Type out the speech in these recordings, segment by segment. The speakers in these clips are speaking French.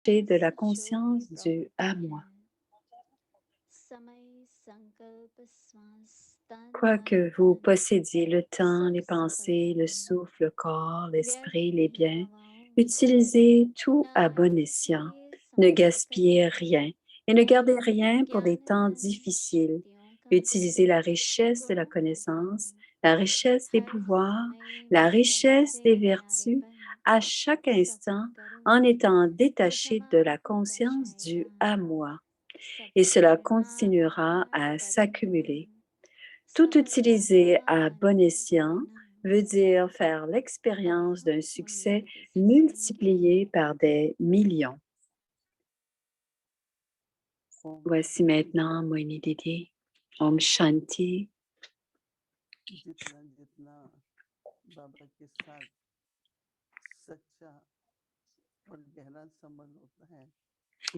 de la conscience du à moi. Quoi que vous possédiez, le temps, les pensées, le souffle, le corps, l'esprit, les biens, utilisez tout à bon escient. Ne gaspillez rien et ne gardez rien pour des temps difficiles. Utilisez la richesse de la connaissance, la richesse des pouvoirs, la richesse des vertus à chaque instant en étant détaché de la conscience du à moi. Et cela continuera à s'accumuler. Tout utiliser à bon escient veut dire faire l'expérience d'un succès multiplié par des millions. Voici maintenant Moini Didi. Om Shanti. जितना जितना बाबा के साथ सच्चा और गहरा संबंध होता है,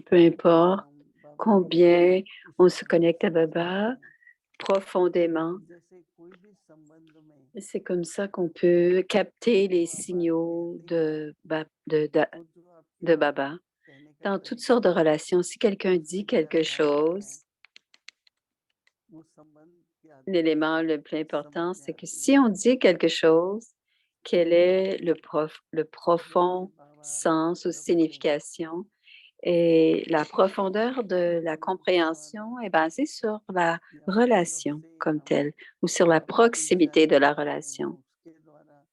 Peu importe हम बाबा के combien इस on se connecte à संबंध को Baba समझते हैं। profondément, जैसे कोई भी संबंध में c'est comme ça qu'on peut capter les जो बात signaux कहते हैं और जो आपके de Baba. कहने का Dans toutes तरीका sortes de है, relations, si quelqu'un उससे dit क्या quelque भाव आते हैं, chose, वो संबंध की l'élément आत्मिकता le plus समझ important, में c'est que आती si है। on dit quelque chose, quel est le जब भी profond बाबा हमारी sens ou तरफ से signification. Et la profondeur de la हमारे compréhension द्वारा est basée sur la या अपनी तरफ relation से comme हम telle ou sur la बाबा की proximité de शरण la पाते हैं, relation. उसके द्वारा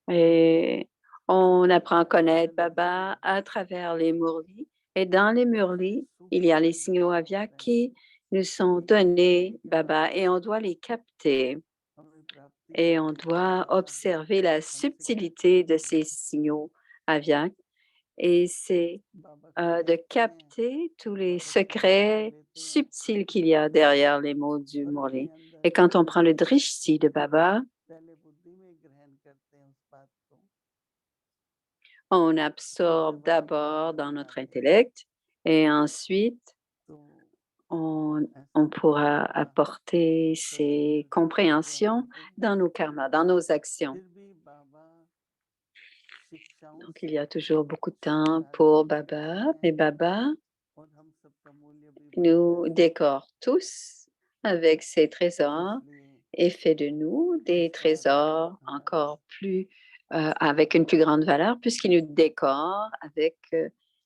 Et on छोटे apprend à connaître मुरली Baba à travers les murlis. Et dans les murlis, il y a सूक्ष्म les में signaux दिखाई avia पड़ते हैं qui nous sont कि donnés, भक्ति के Baba, द्वारा et on doit les capter. हमें प्राप्ति Et on होती है, जो doit बाबा observer la हमसे subtilité कहते de हैं। ces signaux avia. Et c'est बाबा को de देखते हैं, capter tous les बाबा से ज्ञान secrets लेते हैं subtils qu'il y a derrière les mots du और अपने Murli. अंदर Et quand on prend le drishti de Baba, पहले बुद्धि में ग्रहण करते हैं उस बात को, on फिर absorbe व्यवहार में d'abord dans उतारने notre आते हैं। intellect et ensuite तो on ऐसा pourra होगा apporter तो ces फिर compréhensions व्यवहार होगा। dans nos karmas, dans nos actions. फिर भी बाबा शिक्षाओं Donc il से y a toujours beaucoup de temps pour सत्कारते भी रहते Baba, हैं mais Baba और हम सबका मूल्य भी बढ़ता nous है। décore tous avec ses trésors इसलिए et fait de nous des इस बार trésors हमारा encore plus, avec une समारोह plus grande valeur, puisqu'il nous décore avec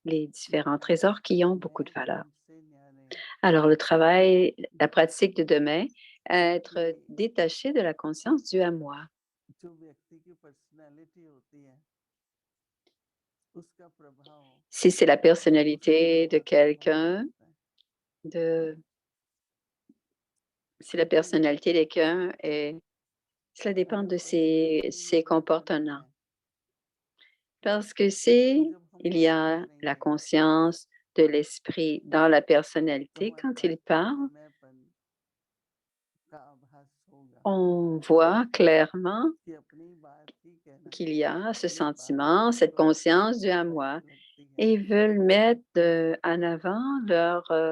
les différents trésors qui ont beaucoup मैं de valeur. सबसे न्यारे Alors, le travail, la pratique de demain, être क्योंकि détaché de la conscience du à moi. जो व्यक्ति की पर्सनैलिटी होती है उसका प्रभाव Si c'est la उसके personnalité de व्यवहार पर बहुत quelqu'un, पड़ता है। de, si la क्योंकि personnalité de quelqu'un est, cela dépend अगर de पर्सनैलिटी ses में जागृति comportements. है Parce que तो si जब हम il y बात a la करेंगे conscience de l'esprit dans la तो personnalité, हमारे quand il पास parle, मैंपन का आभास होगा on voit clairement कि अपनी बात ही कहना qu'il y a ce ये बात sentiment, cette तो conscience du à moi. स्वाभाविक लगती है। Et ils veulent mettre en avant तो ये leur, जो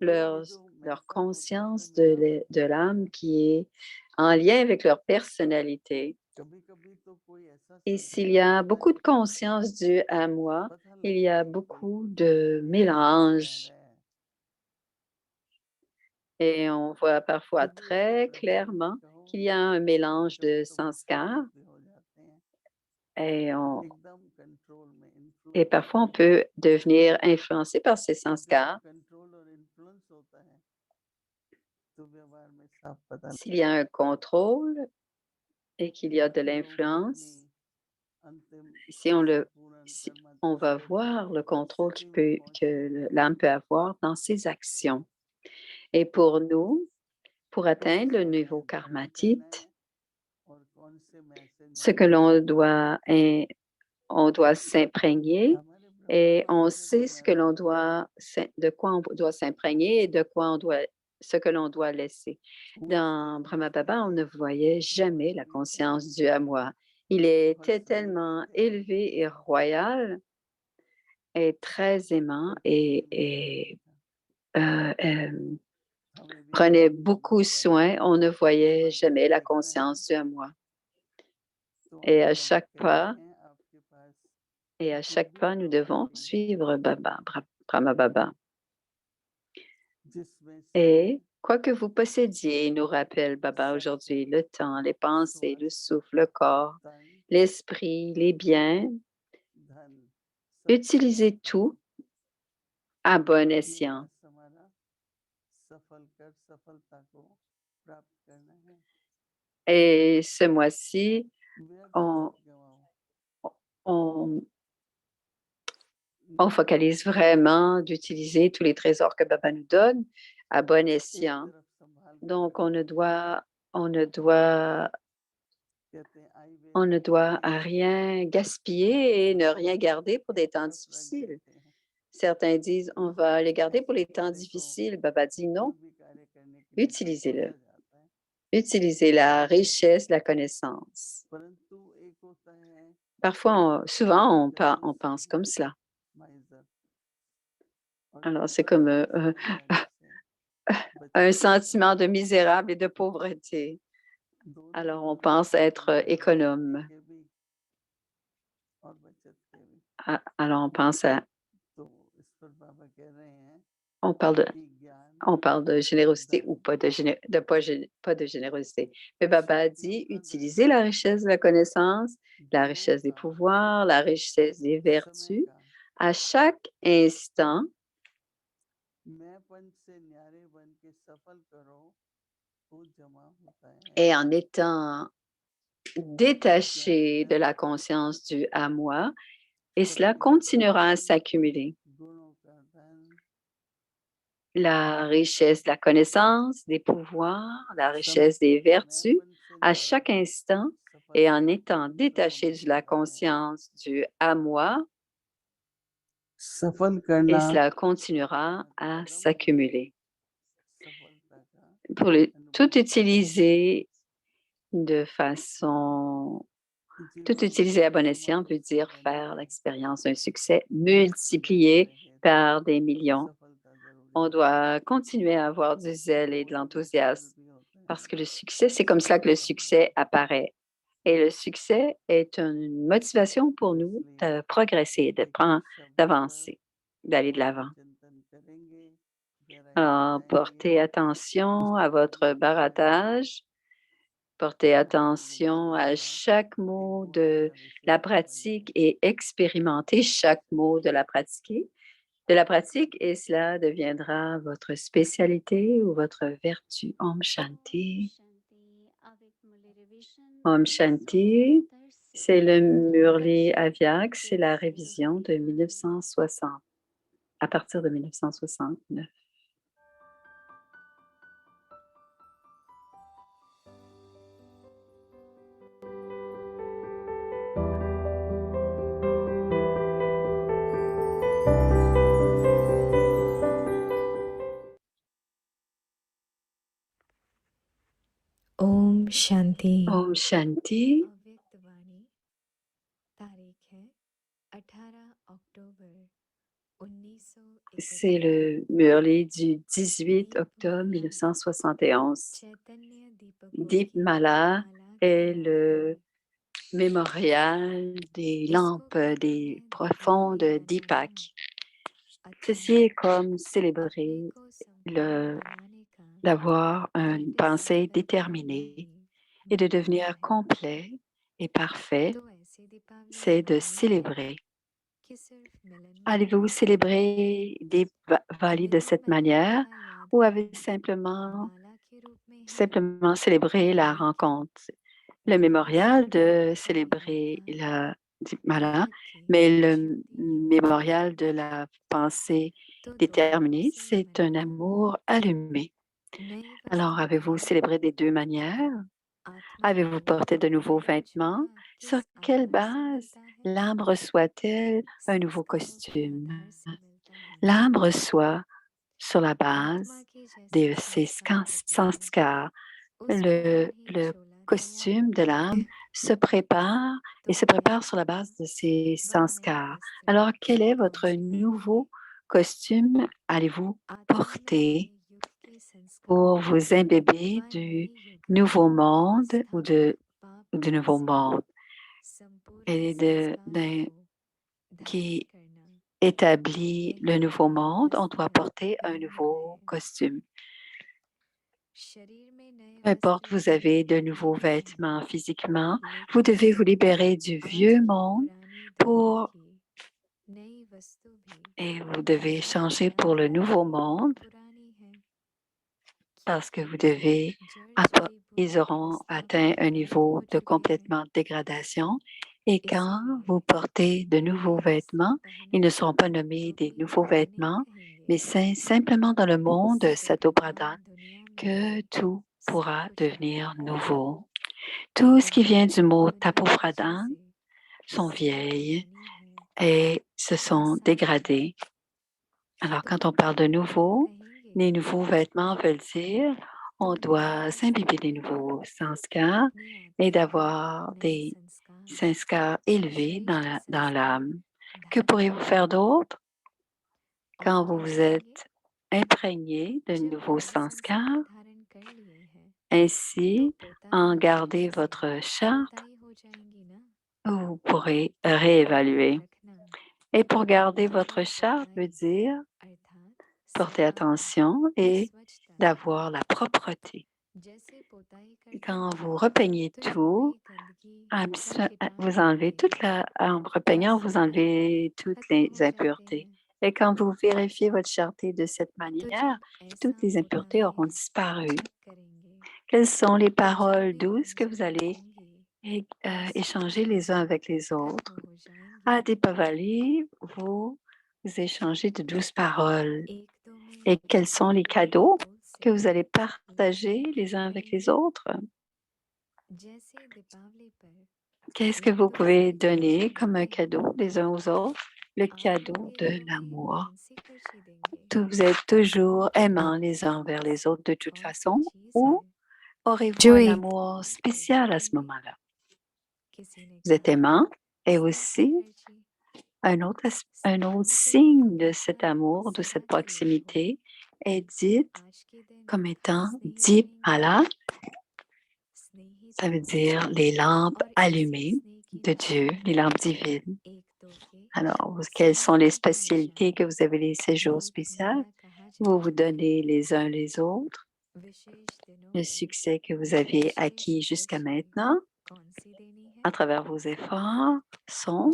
leur मैंपन होता है इसमें conscience मिलावट de होती है। l'âme qui est en lien avec leur personnalité. कभी कभी तो कोई ऐसा Et s'il y संस्कार a होता beaucoup है de conscience du à moi, पता il y लगता a है कि कोई beaucoup de गलत संस्कार mélange. है। Et on voit parfois फिर भी उसके très प्रभाव में clairement कहो qu'il y a un mélange कभी de तो बहुत sanskars बिगड़ते हो जाते हैं, et, एकदम कंट्रोल में et इन्फ्लुएंस parfois on होते हैं। peut devenir influencé par ces और जब sanskars. कंट्रोल और इन्फ्लुएंस होता है तो व्यवहार में साफ पता S'il y a un contrôle et qu'il y a de लोग अपनी l'influence, अंतिम si on इच्छा le, पूर्ण si करना on va चाहते हैं voir le उस contrôle स्थिति में que पहुंचने के लिए l'âme peut avoir dans ses actions. Et pour nous, pour किस atteindre le समय niveau ग्रहण करना karmatite, है और कौन से मैसेज ce que देने l'on हैं, doit, on doit s'imprégner हमारे ब्रह्मा et on बाबा ने sait ce que बताया l'on है doit, de quoi on doit s'imprégner et de quoi on doit, ce que l'on doit laisser. पूछते Dans थे Brahma Baba, on ne voyait Baba jamais la जी क्या conscience du है, à moi. Il और était सहते tellement थे élevé et royal et très aimant पर कोई नहीं et जानता था। euh, euh, हमें भी prenait बाबा ने beaucoup बताया soin. On ne इस voyait बात को jamais la देखना है conscience du à moi. तो Et à बाबा chaque कहते pas, हैं आपके पास Et à chaque pas, nous devons suivre Baba, Brahma Baba. Et quoi que vous possédiez, nous rappelle Baba aujourd'hui, le temps, les pensées, le souffle, le corps, l'esprit, les biens, utilisez tout à bon escient. Et ce mois-ci, on focalise vraiment d'utiliser tous les trésors que Baba nous donne à bon escient. Donc, on ne doit à rien gaspiller et ne rien garder pour des temps difficiles. Certains disent, on va les garder pour les temps difficiles. Baba dit non, utilisez-le. Utilisez la richesse de la connaissance. Parfois, souvent, on pense comme cela. Alors, c'est comme un sentiment de misérable et de pauvreté. Alors, on pense être économe. Alors, on parle de générosité ou pas de générosité. Mais Baba dit, utilisez la richesse de la connaissance, la richesse des pouvoirs, la richesse des vertus à chaque instant. Et en étant détaché de la conscience du à moi, et cela continuera à s'accumuler. La richesse de la connaissance, des pouvoirs, la richesse des vertus à chaque instant et en étant détaché de la conscience du à moi, et cela continuera à s'accumuler. Pour tout utiliser à bon escient veut dire faire l'expérience d'un succès multiplié par des millions. On doit continuer à avoir du zèle et de l'enthousiasme parce que le succès, c'est comme ça que le succès apparaît. Et le succès est une motivation pour nous de progresser, d'avancer, d'aller de l'avant. Alors, portez attention à votre barattage. Portez attention à chaque mot de la pratique et expérimentez chaque mot de la pratique et cela deviendra votre spécialité ou votre vertu. Om Shanti. Om Shanti, c'est le Murli Aviak, c'est la révision de 1960, à partir de 1969. Om Shanti. Om Shanti. C'est le Murli du 18 octobre 1971. Deepmala est le mémorial des lampes des profondes Deepak. Ceci est comme célébrer d'avoir une pensée déterminée et de devenir complet et parfait, c'est de célébrer. Allez-vous célébrer Diwali de cette manière ou avez simplement célébrer la rencontre? Le mémorial de célébrer la Deepmala, mais le mémorial de la pensée déterminée, c'est un amour allumé. Alors, avez-vous célébré des deux manières? Avez-vous porté de nouveaux vêtements? Sur quelle base l'âme reçoit-elle un nouveau costume? L'âme reçoit sur la base de ses sanskars. Le costume de l'âme se prépare sur la base de ses sanskars. Alors, quel est votre nouveau costume allez-vous porter pour vous imbiber du nouveau monde ou du nouveau monde et qui établit le nouveau monde, on doit porter un nouveau costume. Peu importe, vous avez de nouveaux vêtements physiquement, vous devez vous libérer du vieux monde et vous devez changer pour le nouveau monde parce que ils auront atteint un niveau de complètement dégradation. Et quand vous portez de nouveaux vêtements, ils ne seront pas nommés des nouveaux vêtements, mais c'est simplement dans le monde Sato Pradhan que tout pourra devenir nouveau. Tout ce qui vient du mot Tapo Pradhan sont vieilles et se sont dégradées. Alors, quand on parle de nouveau, les nouveaux vêtements veulent dire on doit s'imbiber des nouveaux sanskars et d'avoir des sanskars élevés dans l'âme. Que pourriez-vous faire d'autre quand vous vous êtes imprégné de nouveaux sanskars? Ainsi, en garder votre charte, vous pourrez réévaluer. Et pour garder votre charte veut dire porter attention et d'avoir la propreté. Quand vous repeignez tout, vous enlevez en repeignant, vous enlevez toutes les impuretés. Et quand vous vérifiez votre charté de cette manière, toutes les impuretés auront disparu. Quelles sont les paroles douces que vous allez échanger les uns avec les autres? À Deepavali, vous échangez de douces paroles. Et quels sont les cadeaux que vous allez partager les uns avec les autres? Qu'est-ce que vous pouvez donner comme un cadeau les uns aux autres? Le cadeau de l'amour. Vous êtes toujours aimants les uns envers les autres de toute façon, ou aurez-vous un Joey, amour spécial à ce moment-là? Vous êtes aimant et aussi un autre signe de cet amour, de cette proximité est dit comme étant Deepala. Ça veut dire les lampes allumées de Dieu, les lampes divines. Alors, quelles sont les spécialités que vous avez les séjours spéciaux? Vous vous donnez les uns les autres le succès que vous avez acquis jusqu'à maintenant à travers vos efforts sont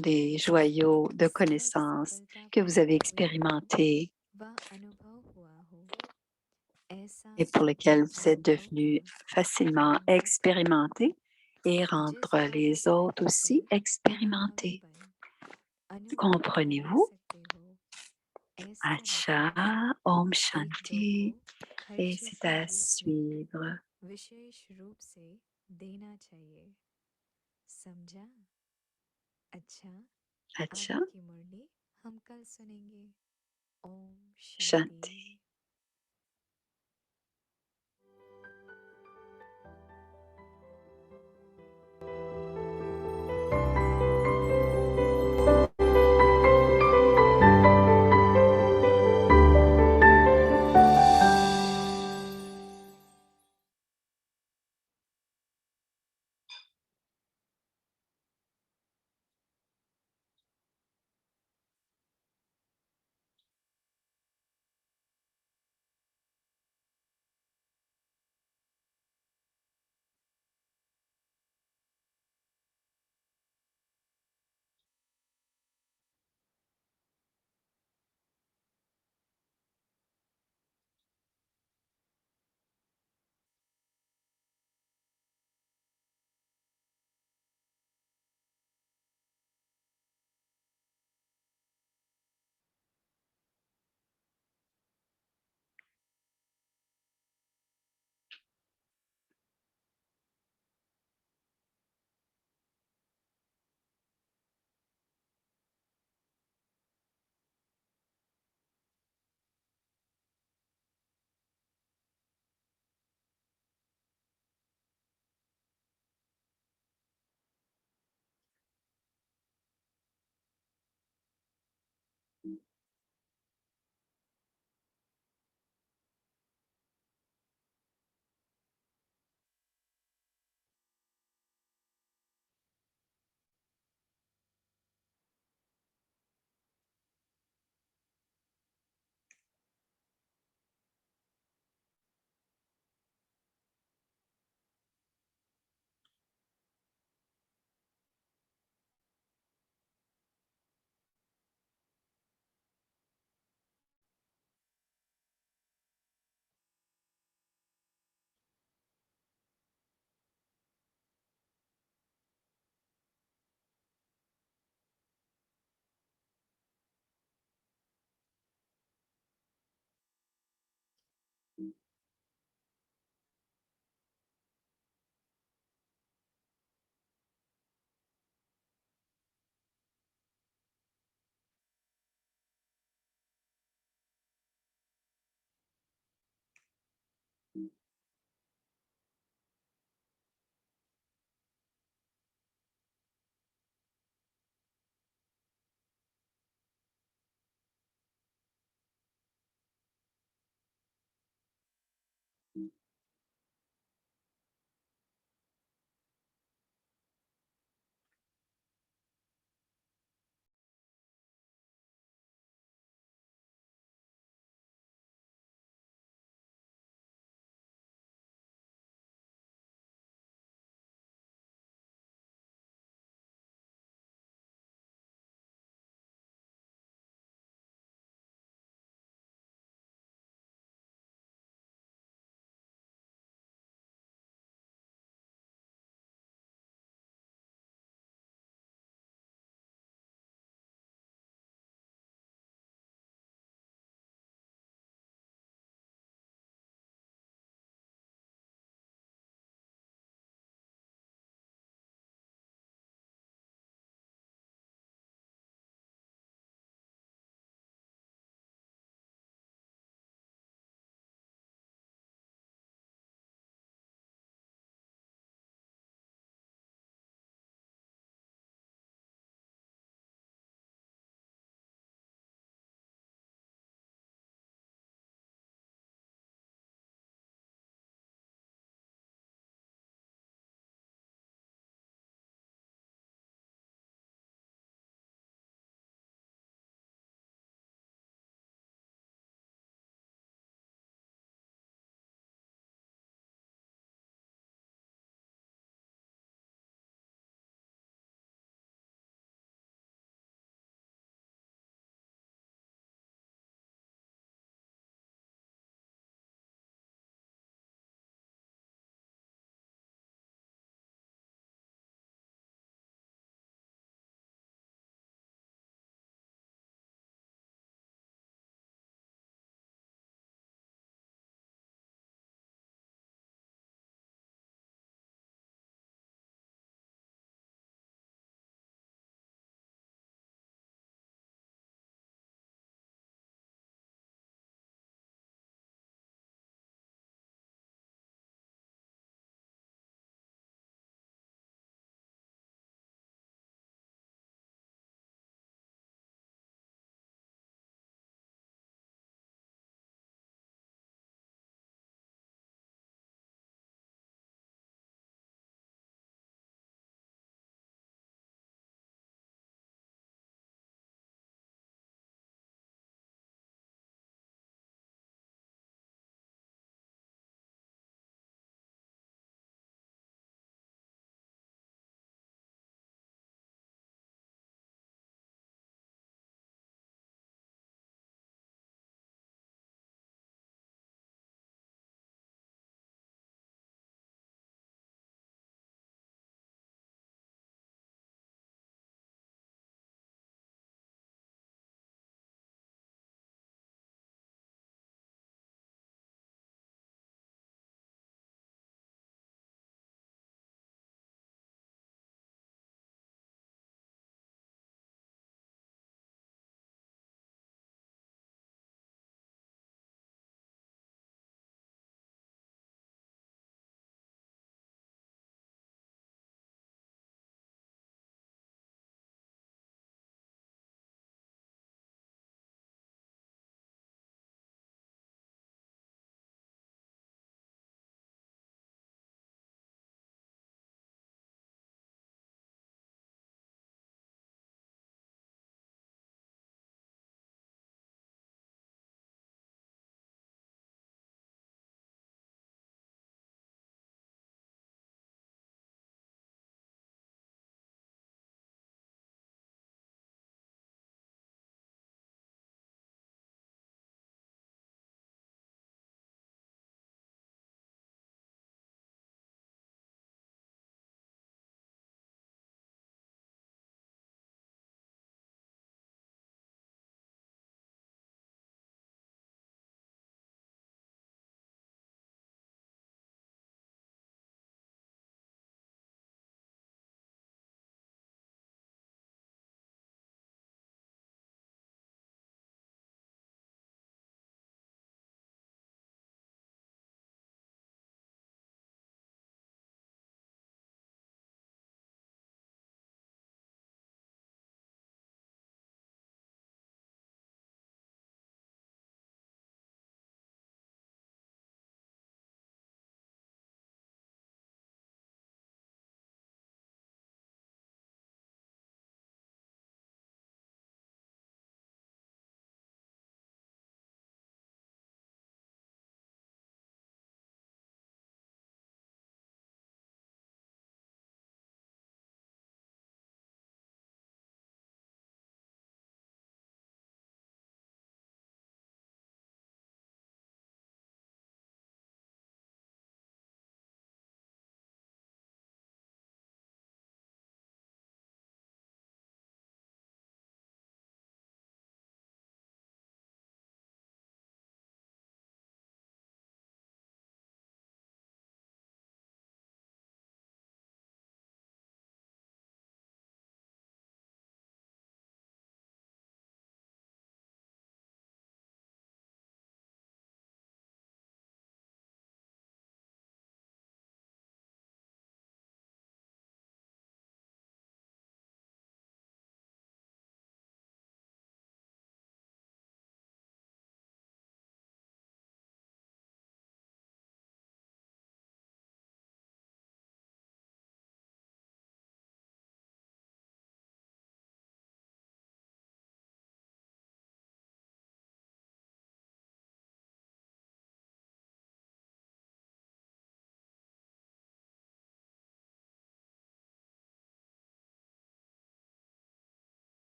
des joyaux de connaissances que vous avez expérimentés et pour lesquels vous êtes devenus facilement expérimentés et rendre les autres aussi expérimentés. Comprenez-vous? Acha, Om Shanti, et c'est à suivre. Acha, Shanti.